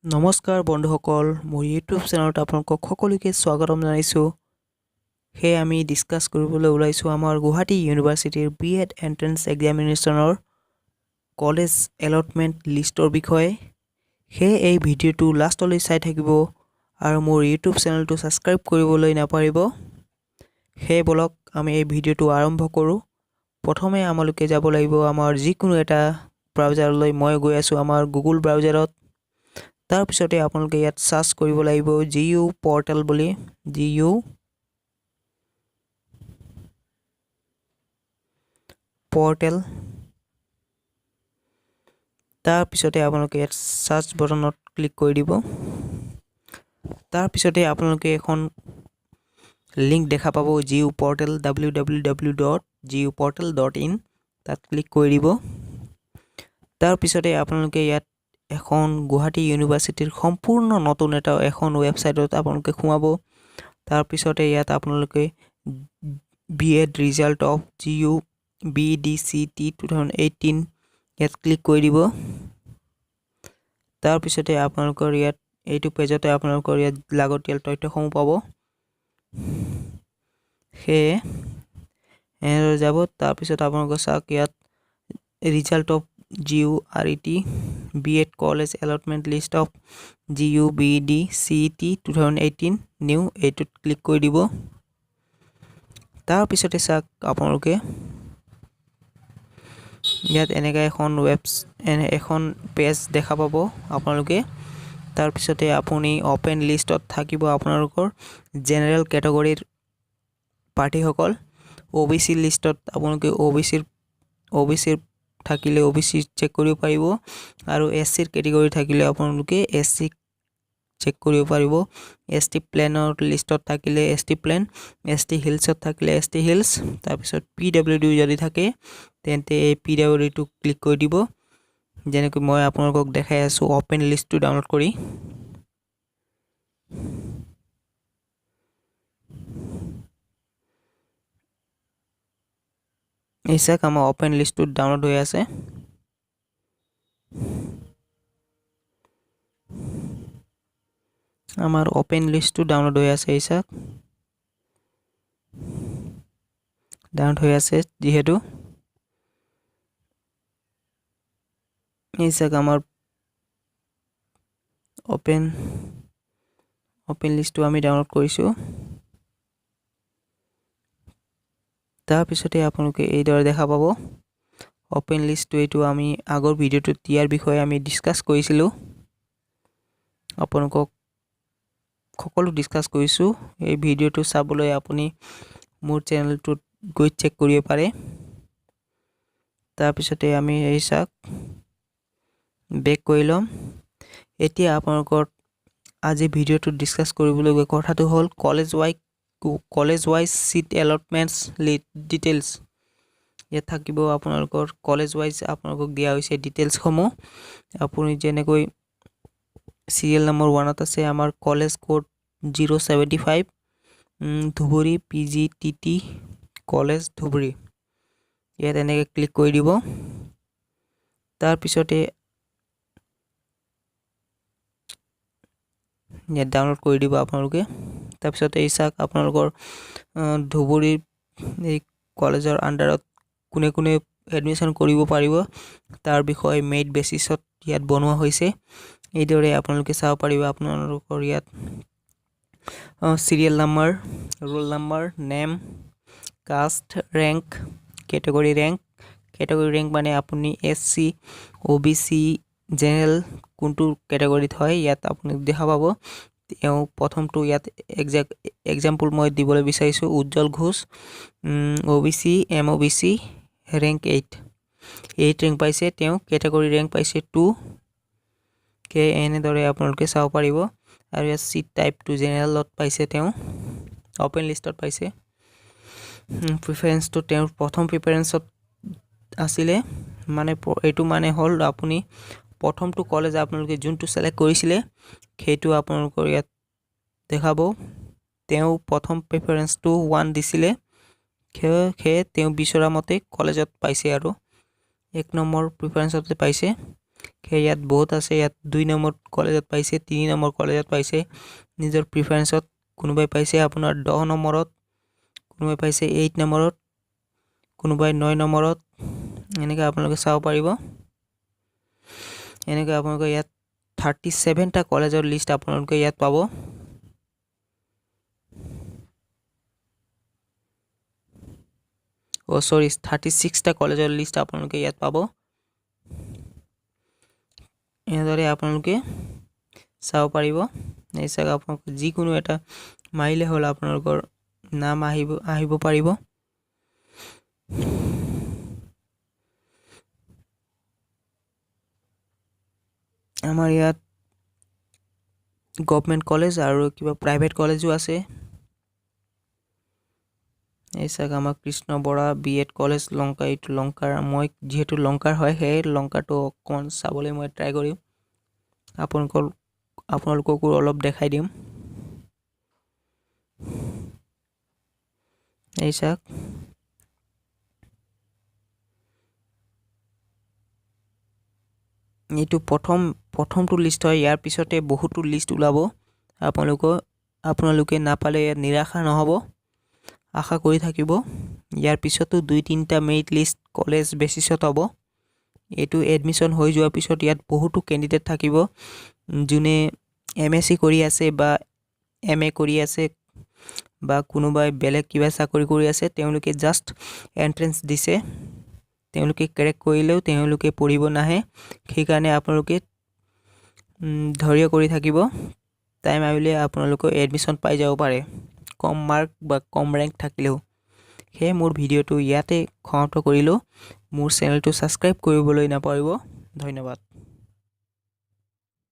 নমস্কাৰ বন্ধুসকল, মোৰ ইউটিউব চেনেলত আপোনালোকক সকলোকে স্বাগতম জনাইছোঁ। সেয়ে আমি ডিছকাছ কৰিবলৈ ওলাইছোঁ আমাৰ গুৱাহাটী ইউনিভাৰ্চিটিৰ বিএড এন্ট্ৰেন্স এক্সামিনেশ্যনৰ কলেজ এলটমেণ্ট লিষ্টৰ বিষয়ে। সেয়ে এই ভিডিঅ'টো লাষ্টলৈ চাই থাকিব আৰু মোৰ ইউটিউব চেনেলটো ছাবস্ক্ৰাইব কৰিবলৈ নাপাহৰিব। সেয়ে বলক আমি এই ভিডিঅ'টো আৰম্ভ কৰোঁ। প্ৰথমে আমালোকে যাব লাগিব আমাৰ যিকোনো এটা ব্ৰাউজাৰলৈ। মই গৈ আছোঁ আমাৰ গুগল ব্ৰাউজাৰত। তাৰ পিছতে আপোনালোকে ইয়াত সাৰ্চ কৰিব লাগিব GU পৰ্টেল বুলি। GU portal. তাৰ পিছতে আপোনালোকে ইয়াত সাৰ্চ বটনত ক্লিক কৰি দিব। তাৰ পিছতে আপোনালোকে এখন লিংক দেখা পাব GU পৰ্টেল www.guportal.in। তাত ক্লিক কৰি দিব। তাৰ পিছতে আপোনালোকে ইয়াত এখন গুৱাহাটী ইউনিভাৰ্চিটিৰ সম্পূৰ্ণ নতুন এটা এখন ৱেবছাইটত আপোনালোকে সোমাব। তাৰ পিছতে ইয়াত আপোনালোকে BEd result of GU BDCT 2018 ইয়াত ক্লিক কৰি দিব। তাৰ পিছতে আপোনালোকৰ ইয়াত এইটো পেজতে আপোনালোকৰ ইয়াত লাগতিয়াল তথ্যসমূহ পাব। সেয়ে এনেদৰে যাব। তাৰ পিছত আপোনালোকে চাওক ইয়াত result of GU RET BEd College Allotment List of GU BDCT 2018 new, এইটোত ক্লিক কৰি দিব। তাৰ পিছতে চাওক আপোনালোকে ইয়াত এনেকা এখন পেজ দেখা পাব আপোনালোকে। তাৰ পিছতে আপুনি ওপেন লিষ্টত থাকিব আপোনালোকৰ জেনেৰেল কেটেগৰীৰ প্ৰাৰ্থীসকল। OBC লিষ্টত আপোনালোকে OBC থাকিলে OBC চেক কৰিব পাৰিব আৰু SC কেটেগৰী থাকিলে আপোনালোকে SC চেক কৰিব পাৰিব। ST প্লেনৰ লিষ্টত থাকিলে ST প্লেন, ST হিলছত থাকিলে ST হিলছ। তাৰ পিছত PWD যদি থাকে তেন্তে এই PWD টো ক্লিক কৰি দিব। যেনেকৈ মই আপোনালোকক দেখাই আছোঁ ওপেন লিষ্টটো ডাউনলোড কৰি। এই চাওক আমাৰ ওপেন লিষ্টটো ডাউনলোড হৈ আছে। আমাৰ ওপেন লিষ্টটো ডাউনলোড হৈ আছে। এই চাওক ডাউনলোড হৈ আছে যিহেতু। এই চাওক আমাৰ ওপেন লিষ্টটো আমি ডাউনলোড কৰিছোঁ। তাৰ পিছতে আপোনালোকে এইদৰে দেখা পাব ওপেন লিষ্টটো। এইটো আমি আগৰ ভিডিঅ'টোত ইয়াৰ বিষয়ে আমি ডিছকাছ কৰিছিলোঁ। আপোনালোকক সকলো ডিছকাছ কৰিছোঁ। এই ভিডিঅ'টো চাবলৈ আপুনি মোৰ চেনেলটোত গৈ চেক কৰিব পাৰে। তাৰ পিছতে আমি এই চাওক বেক কৰি ল'ম। এতিয়া আপোনালোকৰ আজি ভিডিঅ'টো ডিছকাছ কৰিবলগীয়া কথাটো হ'ল কলেজ ৱাইজ সিট এলটমেণ্টছ ডিটেইলছ। ইয়াত থাকিব আপোনালোকৰ কলেজ ৱাইজ আপোনালোকক দিয়া হৈছে ডিটেইলছসমূহ। আপুনি যেনেকৈ চিৰিয়েল নম্বৰ 1ত আছে আমাৰ college code 075 Dhubri PGTT college Dhubri. ইয়াত এনেকৈ ক্লিক কৰি দিব। তাৰ পিছতে ইয়াত ডাউনলোড কৰি দিব আপোনালোকে। তাৰপিছতে এই চাওক আপোনালোকৰ ধুবুৰীৰ এই কলেজৰ আণ্ডাৰত কোনে কোনে এডমিশ্যন কৰিব পাৰিব তাৰ বিষয়ে মেৰিট বেচিছত ইয়াত বনোৱা হৈছে। এইদৰে আপোনালোকে চাব পাৰিব আপোনালোকৰ ইয়াত serial number, roll number, name, caste, rank, category rank মানে আপুনি SC OBC জেনেৰেল কোনটো কেটেগৰীত হয় ইয়াত আপুনি দেখা পাব। তেওঁ প্ৰথমটো ইয়াত এক্সাম্পল মই দিবলৈ বিচাৰিছোঁ Ujjwal Ghosh OBC MOBC rank 8 rank পাইছে। তেওঁ কেটেগৰী ৰেংক পাইছে 2। এনেদৰে আপোনালোকে চাব পাৰিব। আৰু ইয়াত চিট টাইপটো জেনেৰেলত পাইছে, তেওঁ ওপেন লিষ্টত পাইছে। প্ৰিফাৰেঞ্চটো তেওঁৰ প্ৰথম প্ৰিফাৰেঞ্চত আছিলে। মানে এইটো মানে হ'ল আপুনি প্ৰথমটো কলেজ আপোনালোকে যোনটো চিলেক্ট কৰিছিলে সেইটো আপোনালোকৰ ইয়াত দেখাব। তেওঁ প্ৰথম প্ৰিফাৰেঞ্চটো 1 দিছিলে। সেয়ে তেওঁ বিচৰা মতে কলেজত পাইছে আৰু 1 নম্বৰ প্ৰিফাৰেঞ্চতে পাইছে। সেই ইয়াত বহুত আছে ইয়াত 2 নম্বৰ কলেজত পাইছে 3 নম্বৰ কলেজত পাইছে নিজৰ প্ৰিফাৰেন্সত কোনোবাই পাইছে আপোনাৰ 10 নম্বৰত কোনোবাই পাইছে 8 নম্বৰত কোনোবাই 9 নম্বৰত এনেকৈ আপোনালোকে চাব পাৰিব এনেকৈ আপোনালোকে ইয়াত 37 টা কলেজৰ লিষ্ট আপোনালোকে ইয়াত পাব সৰি 36 টা কলেজৰ লিষ্ট আপোনালোকে ইয়াত পাব এনেদৰে আপোনালোকে চাব পাৰিব এই চাগ আপোনালোকে যিকোনো এটা মাইলে হল আপোনালোকৰ নাম আহিব পাৰিব আমাৰ ইয়াত গভৰ্নমেন্ট কলেজ আৰু কিবা প্ৰাইভেট কলেজও আছে এই চাগ আমাৰ কৃষ্ণ বৰা বিএড কলেজ লংকা এইটো লংকাৰ মই যেহেতু লংকাৰ হয় সেই লংকাটো অকমান চাবলৈ মই ট্ৰাই কৰিম আপোনালোককো অলপ দেখাই দিম এই চাগ এইটো প্ৰথমটো লিষ্ট হয় ইয়াৰ পিছতে বহুতো লিষ্ট ওলাব আপোনালোকে নাপালে নিৰাশা নহব আশা কৰি থাকিব ইয়াৰ পিছতো 2-3টা মেৰিট লিষ্ট কলেজ বেচিছত হ'ব এটো এডমিশন হৈ যোৱাৰ পিছত ইয়াত বহুতো ক্যান্ডিডেট থাকিব যোনে এমএসসি কৰি আছে বা এমএ কৰি আছে বা কোনোবাই বেলেগ কিবা চাকৰি কৰি আছে তেওঁলোকে জাস্ট এন্ট্ৰেন্স দিছে তেওঁলোকে ক্ৰেক কৰিলেও তেওঁলোকে পঢ়িব নাহে সেই কাৰণে আপোনালোকে ধৈৰ্য কৰি থাকিব টাইম আহিলে আপোনালোকে এডমিশন পাই যাব পাৰে কম মাৰ্ক বা কম ৰেংক থাকিলেও হে মোৰ ভিডিওটো ইয়াতে সমাপ্ত কৰিলো মোৰ চেনেলটো সাবস্ক্ৰাইব কৰিবলৈ নাপাহৰিব ধন্যবাদ